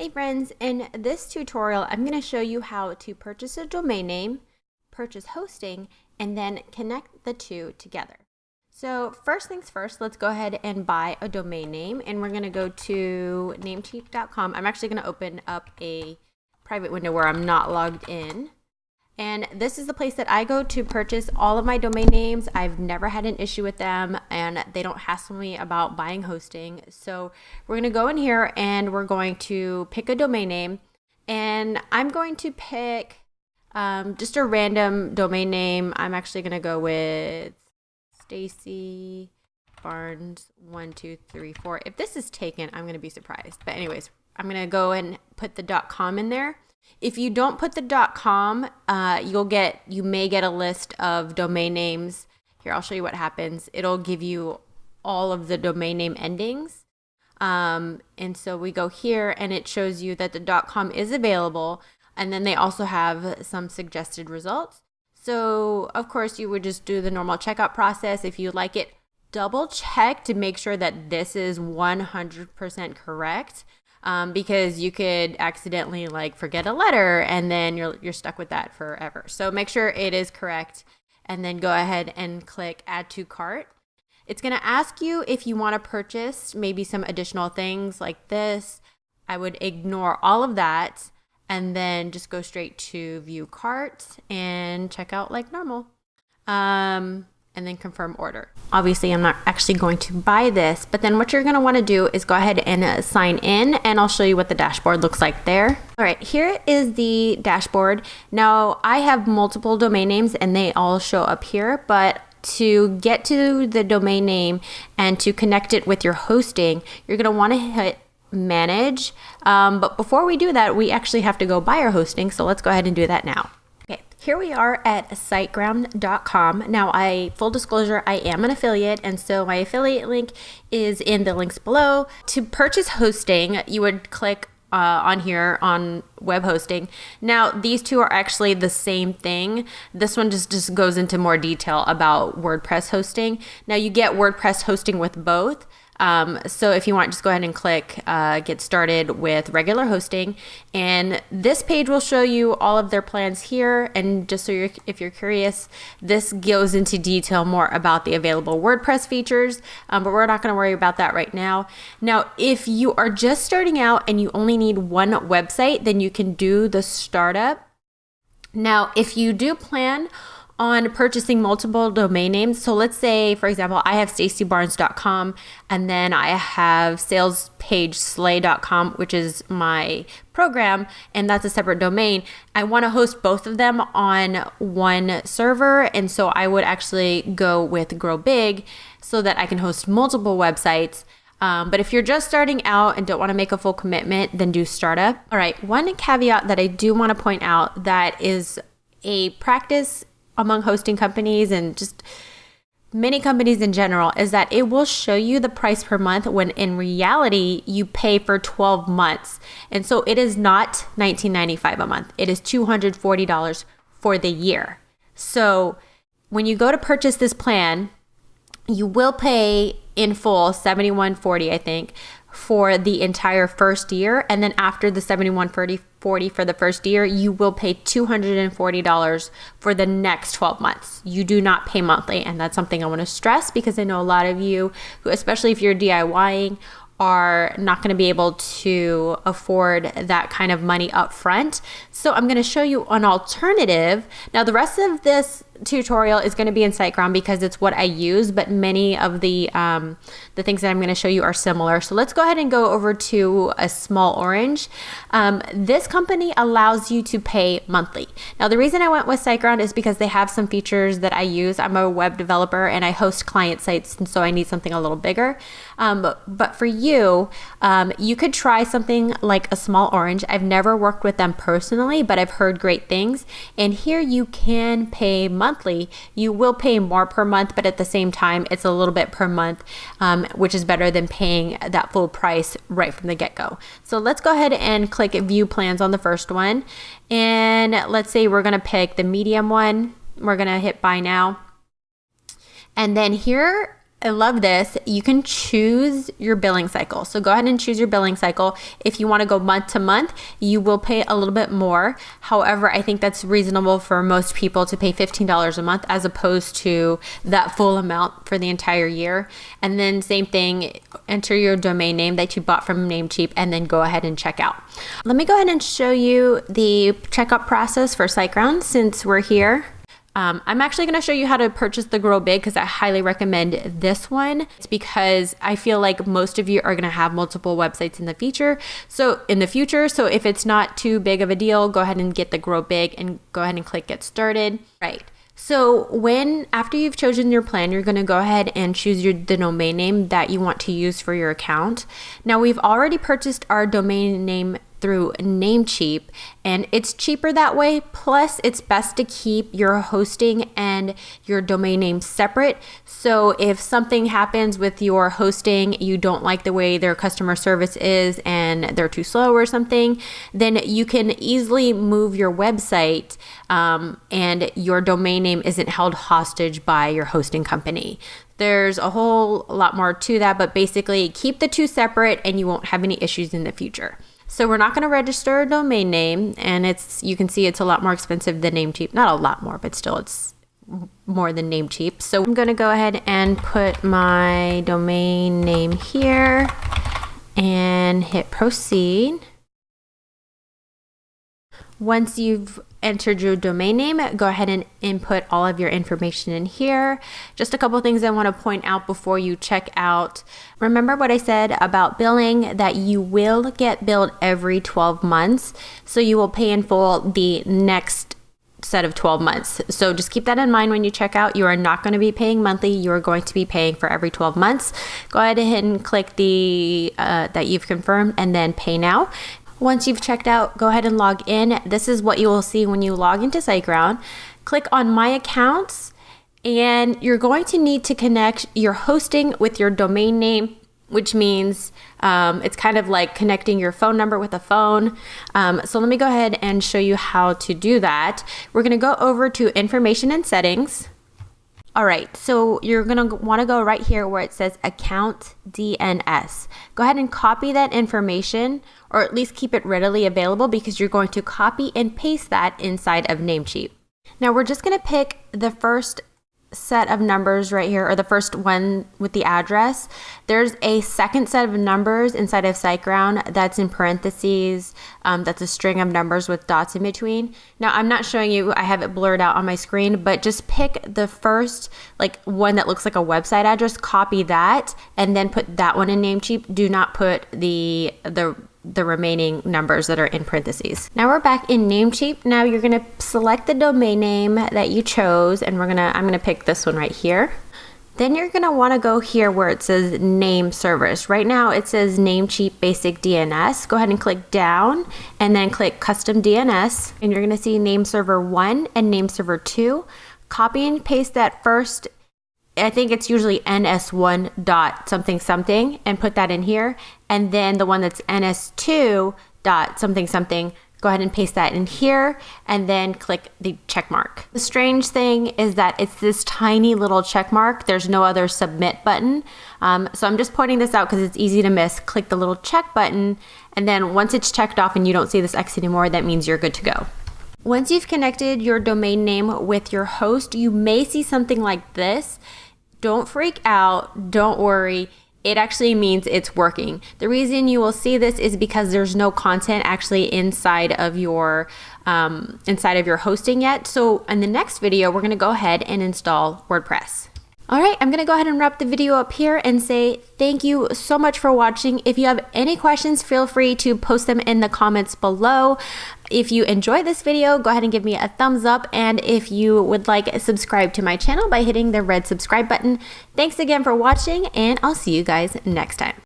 Hey friends, in this tutorial I'm going to show you how to purchase a domain name, purchase hosting, and then connect the two together. So first things first, let's go ahead and buy a domain name, and we're going to go to namecheap.com. I'm actually going to open up a private window where I'm not logged in. And this is the place that I go to purchase all of my domain names. I've never had an issue with them, and they don't hassle me about buying hosting. So we're going to go in here and we're going to pick a domain name, and I'm going to pick just a random domain name. I'm actually going to go with Stacy Barnes 1234. If this is taken, I'm going to be surprised. But anyways, I'm going to go and put the .com in there. If you don't put the .com, you may get a list of domain names. Here, I'll show you what happens. It'll give you all of the domain name endings. And so we go here and it shows you that the .com is available. And then they also have some suggested results. So of course you would just do the normal checkout process. If you like it, double check to make sure that this is 100% correct. Because you could accidentally forget a letter and then you're stuck with that forever. So make sure it is correct and then go ahead and click add to cart. It's going to ask you if you want to purchase maybe some additional things like this. I would ignore all of that and then just go straight to view cart and check out like normal. And then confirm order. Obviously, I'm not actually going to buy this, but then what you're going to want to do is go ahead and sign in, and I'll show you what the dashboard looks like there. All right, here is the dashboard. Now, I have multiple domain names and they all show up here, but to get to the domain name and to connect it with your hosting, you're going to want to hit manage. But before we do that, we actually have to go buy our hosting, so let's go ahead and do that now. Okay, here we are at SiteGround.com. Now, full disclosure, I am an affiliate, and so my affiliate link is in the links below. To purchase hosting, you would click on here on web hosting. Now, these two are actually the same thing. This one just goes into more detail about WordPress hosting. Now, you get WordPress hosting with both. So if you want, just go ahead and click get started with regular hosting, and this page will show you all of their plans here. And just so if you're curious, this goes into detail more about the available WordPress features, but we're not going to worry about that right now. Now, if you are just starting out and you only need one website, then you can do the startup. Now, if you do plan on purchasing multiple domain names. So let's say, for example, I have stacybarnes.com, and then I have salespageslay.com, which is my program, and that's a separate domain. I want to host both of them on one server, and so I would actually go with Grow Big so that I can host multiple websites. But if you're just starting out and don't want to make a full commitment, then do startup. All right, one caveat that I do want to point out that is a practice among hosting companies and just many companies in general is that it will show you the price per month when in reality you pay for 12 months. And so it is not $19.95 a month. It is $240 for the year. So when you go to purchase this plan, you will pay in full $71.40, I think, for the entire first year. And then after the $71.40 for the first year, you will pay $240 for the next 12 months. You do not pay monthly. And that's something I want to stress, because I know a lot of you, who, especially if you're DIYing, are not going to be able to afford that kind of money up front. So I'm going to show you an alternative. Now, the rest of this tutorial is going to be in SiteGround because it's what I use, but many of the things that I'm going to show you are similar. So let's go ahead and go over to a Small Orange. This company allows you to pay monthly. Now, the reason I went with SiteGround is because they have some features that I use. I'm a web developer and I host client sites, and so I need something a little bigger. But for you, you could try something like a Small Orange. I've never worked with them personally, but I've heard great things. And here you can pay monthly. You will pay more per month, but at the same time, it's a little bit per month, which is better than paying that full price right from the get-go. So let's go ahead and click view plans on the first one. And let's say we're going to pick the medium one. We're going to hit buy now. And then here I love this. You can choose your billing cycle. So go ahead and choose your billing cycle. If you want to go month to month, you will pay a little bit more. However, I think that's reasonable for most people to pay $15 a month as opposed to that full amount for the entire year. And then same thing, enter your domain name that you bought from Namecheap and then go ahead and check out. Let me go ahead and show you the checkout process for SiteGround since we're here. I'm actually going to show you how to purchase the Grow Big because I highly recommend this one. It's because I feel like most of you are going to have multiple websites in the future. So if it's not too big of a deal, go ahead and get the Grow Big and go ahead and click Get Started. Right. So after you've chosen your plan, you're going to go ahead and choose the domain name that you want to use for your account. Now we've already purchased our domain name through Namecheap, and it's cheaper that way. Plus, it's best to keep your hosting and your domain name separate. So if something happens with your hosting, you don't like the way their customer service is and they're too slow or something, then you can easily move your website and your domain name isn't held hostage by your hosting company. There's a whole lot more to that, but basically keep the two separate and you won't have any issues in the future. So we're not going to register a domain name, and you can see it's a lot more expensive than Namecheap. Not a lot more, but still it's more than Namecheap. So I'm going to go ahead and put my domain name here and hit proceed. Once you've entered your domain name, go ahead and input all of your information in here. Just a couple things I want to point out before you check out. Remember what I said about billing, that you will get billed every 12 months. So you will pay in full the next set of 12 months. So just keep that in mind when you check out. You are not going to be paying monthly. You are going to be paying for every 12 months. Go ahead and click the that you've confirmed and then pay now. Once you've checked out, go ahead and log in. This is what you will see when you log into SiteGround. Click on My Accounts, and you're going to need to connect your hosting with your domain name, which means it's kind of like connecting your phone number with a phone. So let me go ahead and show you how to do that. We're going to go over to Information and Settings. All right, so you're going to want to go right here where it says Account DNS. Go ahead and copy that information, or at least keep it readily available, because you're going to copy and paste that inside of Namecheap. Now we're just going to pick the first set of numbers right here, or the first one with the address. There's a second set of numbers inside of SiteGround that's in parentheses. That's a string of numbers with dots in between. Now I'm not showing you, I have it blurred out on my screen, but just pick the first one that looks like a website address, copy that, and then put that one in Namecheap. Do not put the remaining numbers that are in parentheses. Now we're back in Namecheap. Now you're going to select the domain name that you chose, and I'm going to pick this one right here. Then you're going to want to go here where it says Name Service. Right now it says Namecheap Basic DNS. Go ahead and click down and then click Custom DNS, and you're going to see Name Server 1 and Name Server 2. Copy and paste that first, I think it's usually ns1 dot something something, and put that in here. And then the one that's ns2 dot something something, go ahead and paste that in here, and then click the check mark. The strange thing is that it's this tiny little check mark. There's no other submit button. So I'm just pointing this out because it's easy to miss. Click the little check button, and then once it's checked off and you don't see this X anymore, that means you're good to go. Once you've connected your domain name with your host, you may see something like this. Don't freak out, don't worry. It actually means it's working. The reason you will see this is because there's no content actually inside of your hosting yet. So in the next video, we're gonna go ahead and install WordPress. All right, I'm gonna go ahead and wrap the video up here and say thank you so much for watching. If you have any questions, feel free to post them in the comments below. If you enjoyed this video, go ahead and give me a thumbs up. And if you would like, subscribe to my channel by hitting the red subscribe button. Thanks again for watching, and I'll see you guys next time.